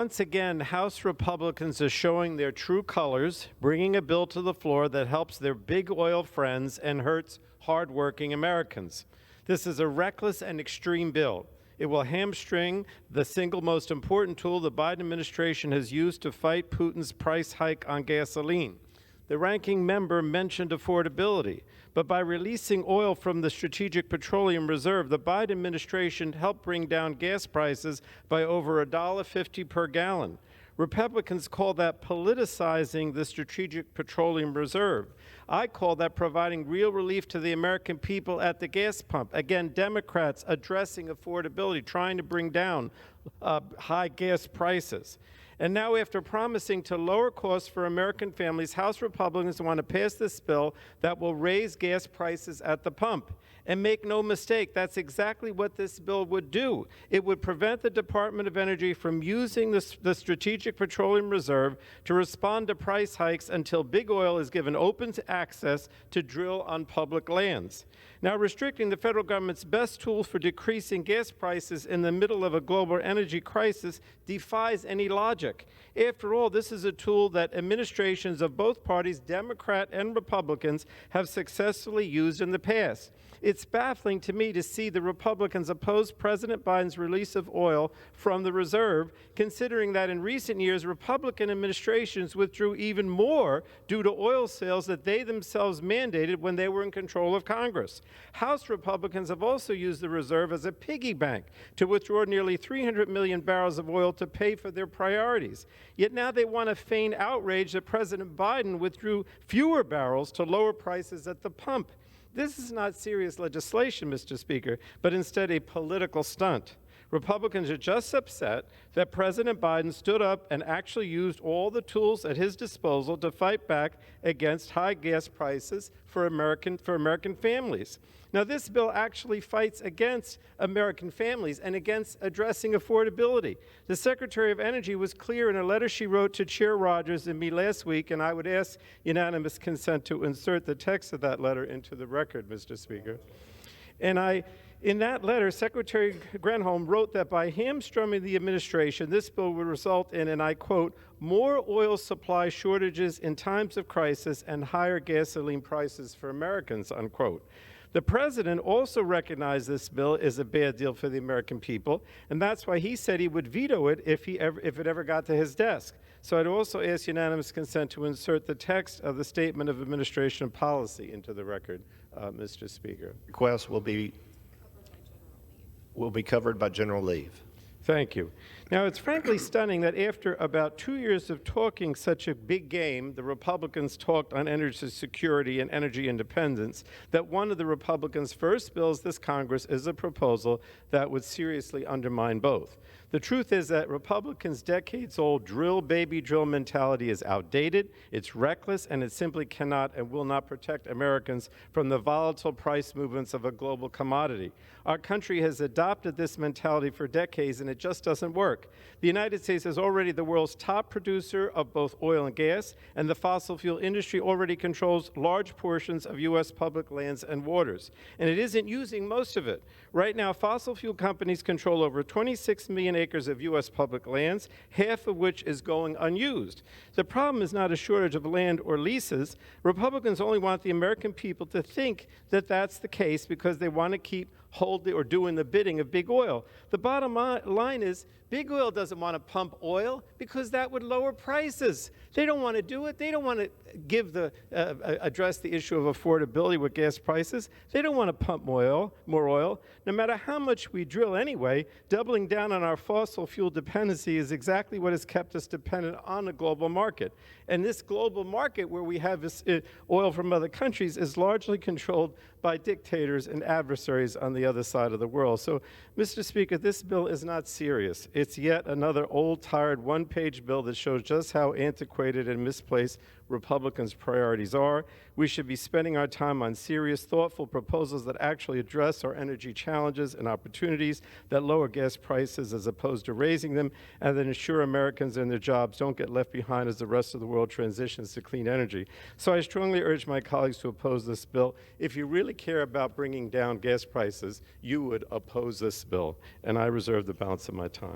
Once again, House Republicans are showing their true colors, bringing a bill to the floor that helps their big oil friends and hurts hardworking Americans. This is a reckless and extreme bill. It will hamstring the single most important tool the Biden administration has used to fight Putin's price hike on gasoline. The ranking member mentioned affordability, but by releasing oil from the Strategic Petroleum Reserve, the Biden administration helped bring down gas prices by over $1.50 per gallon. Republicans call that politicizing the Strategic Petroleum Reserve. I call that providing real relief to the American people at the gas pump. Again, Democrats addressing affordability, trying to bring down high gas prices. And now, after promising to lower costs for American families, House Republicans want to pass this bill that will raise gas prices at the pump. And make no mistake, that's exactly what this bill would do. It would prevent the Department of Energy from using the Strategic Petroleum Reserve to respond to price hikes until big oil is given open access to drill on public lands. Now, restricting the federal government's best tool for decreasing gas prices in the middle of a global energy crisis defies any logic. After all, this is a tool that administrations of both parties, Democrat and Republicans, have successfully used in the past. It's baffling to me to see the Republicans oppose President Biden's release of oil from the reserve, considering that in recent years, Republican administrations withdrew even more due to oil sales that they themselves mandated when they were in control of Congress. House Republicans have also used the reserve as a piggy bank to withdraw nearly 300 million barrels of oil to pay for their priorities. Yet now they want to feign outrage that President Biden withdrew fewer barrels to lower prices at the pump. This is not serious legislation, Mr. Speaker, but instead a political stunt. Republicans are just upset that President Biden stood up and actually used all the tools at his disposal to fight back against high gas prices for American families. Now, this bill actually fights against American families and against addressing affordability. The Secretary of Energy was clear in a letter she wrote to Chair Rogers and me last week, and I would ask unanimous consent to insert the text of that letter into the record, Mr. Speaker. In that letter, Secretary Granholm wrote that by hamstringing the administration, this bill would result in, and I quote, more oil supply shortages in times of crisis and higher gasoline prices for Americans, unquote. The president also recognized this bill as a bad deal for the American people, and that's why he said he would veto it if it ever got to his desk. So I'd also ask unanimous consent to insert the text of the Statement of Administration Policy into the record, Mr. Speaker. Request will be covered by general leave. Thank you. Now, it's frankly stunning that after about 2 years of talking such a big game, the Republicans talked on energy security and energy independence, that one of the Republicans' first bills this Congress is a proposal that would seriously undermine both. The truth is that Republicans' decades-old drill, baby drill mentality is outdated, it's reckless, and it simply cannot and will not protect Americans from the volatile price movements of a global commodity. Our country has adopted this mentality for decades, and it just doesn't work. The United States is already the world's top producer of both oil and gas, and the fossil fuel industry already controls large portions of U.S. public lands and waters, and it isn't using most of it. Right now, fossil fuel companies control over 26 million acres of U.S. public lands, half of which is going unused. The problem is not a shortage of land or leases. Republicans only want the American people to think that that's the case because they want to keep holding or doing the bidding of big oil. The bottom line is big oil doesn't want to pump oil because that would lower prices. They don't want to do it. They don't want to address the issue of affordability with gas prices. They don't want to pump more oil. No matter how much we drill anyway, doubling down on our fossil fuel dependency is exactly what has kept us dependent on the global market. And this global market where we have this, oil from other countries is largely controlled by dictators and adversaries on the other side of the world. So, Mr. Speaker, this bill is not serious. It's yet another old, tired, one-page bill that shows just how antiquated and misplaced Republicans' priorities are. We should be spending our time on serious, thoughtful proposals that actually address our energy challenges and opportunities, that lower gas prices as opposed to raising them, and that ensure Americans and their jobs don't get left behind as the rest of the world transitions to clean energy. So I strongly urge my colleagues to oppose this bill. If you really care about bringing down gas prices, you would oppose this bill. And I reserve the balance of my time.